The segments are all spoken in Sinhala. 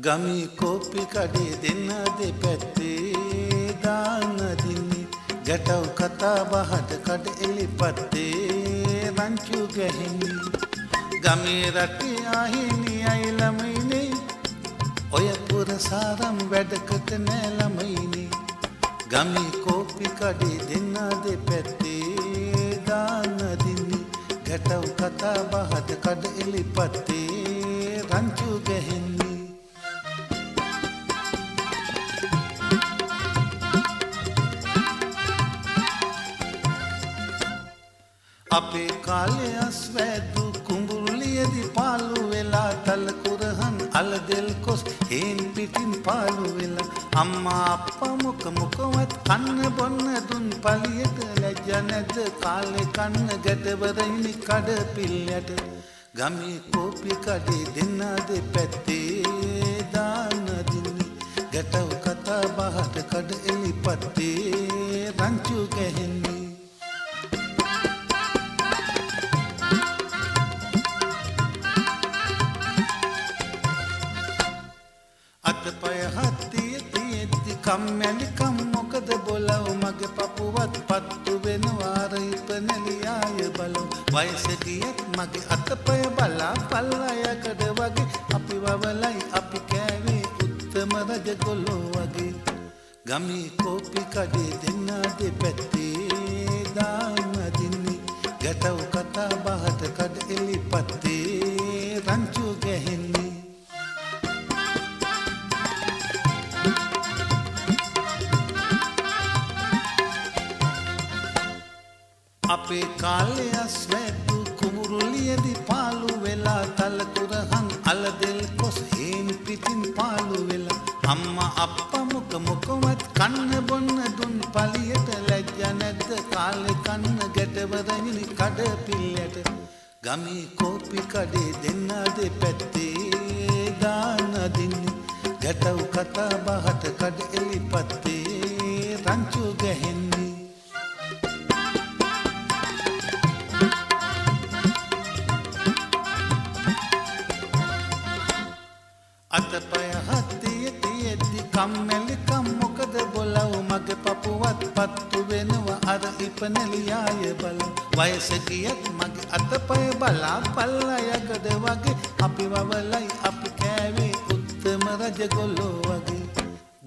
ගමි කෝපි කඩේ දෙන්න දෙපැත්තේ දාන දින්නේ ගැටව කතා බහට කඩ එලිපත්තේ රංචු ගැහිනි ගමේ රටේ ආහිනි අය ළමයිනේ ඔය පුරසාරම් වැඩකට නෑ ළමයිනේ ගමි කෝපි කඩේ දෙන්න දෙපැත්තේ දාන දින්නේ ගැටව කතා බහට කඩ එලිපත්තේ රංචු ගැහිනි අපේ කාලේ අස්වැදු කුඹුරුලියේදී පාළු වෙලා තල කුරහන් අලදෙල් කොස් හේන් පිටින් පාළු වෙලා අම්මා අප්පා මොකවත් කන්න බොන්න දුන් පලියට ලැජ්ජ නැද්ද කාලේ කන්න ගැටවරිනි කඩ පිල්යට ගමේ කෝපි කඩේ දෙන්න දෙපැත්තේ දාන දින්නේ ගැටව කතා බහට කඩ එලිපත්තේ රංචු ගැහෙන්නේ අතපය හත්තිය තියෙද්දි කම්මැලිකම් මොකද බොලව මගේ පපුවත් පත්තු වෙනවා ඉපනලියාය බලව වයස ගියත් මගේ අතපය බලා පල්ලයකඩ වගේ අපි වවලයි අපි කෑවේ උත්තම රජගොල්ලෝ වගේ ගමේ කෝපි කඩේ දෙන්න දෙපැත්තේ දාන දින්නේ ගැටව කතා බහට කඩ එලිපත්තේ රංචු ගැහෙන්නේ අපේ කාලේ අස්වැදු කුඹුරුලියේදී පාළු වෙලා තල කුරහන් අලදෙල් කොස් හේන් පිටින් පාළු වෙලා අම්මා අප්පා මොකවත් කන්න බොන්න දුන් පලියට ලැජ්ජ නැද්ද කාලේ කන්න ගැටවරිනි කඩ පිල්යට ගමේ කෝපි කඩේ දෙන්න දෙපැත්තේ දාන දින්නේ ගැටව කතා බහට කඩ එලිපත්තේ රංචු ගැහෙන්නේ අතපය හත්තිය තියෙද්දි කම්මැලිකම් මොකද බොලව මගේ පපුවත් පත්තු වෙනවා අර ඉපනලියාය බලව වයස ගියත් මගේ අතපය බලා පල්ලයකඩ වගේ අපි වවලයි අපි කෑවේ උත්තම රජගොල්ලෝ වගේ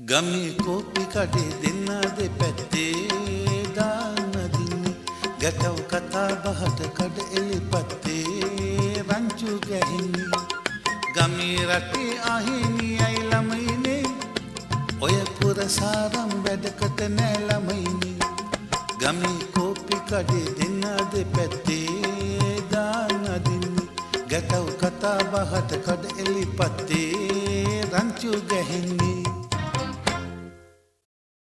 ගමේ කෝපි කඩේ දෙන්න දෙපැත්තේ දාන දින්නේ ගැටව කතා බහට කඩ එලිපත්තේ රංචු ගැහිනි ගමේ රටේ ආහිනි අය ළමයිනේ ඔය පුරසාරම් වැඩකට නෑ ළමයිනේ ගමේ කෝපි කඩේ දෙන්න දෙපැත්තේ දාන දින්නේ ගැටව කතා බහට කඩ එලිපත්තේ රංචු ගැහෙන්නේ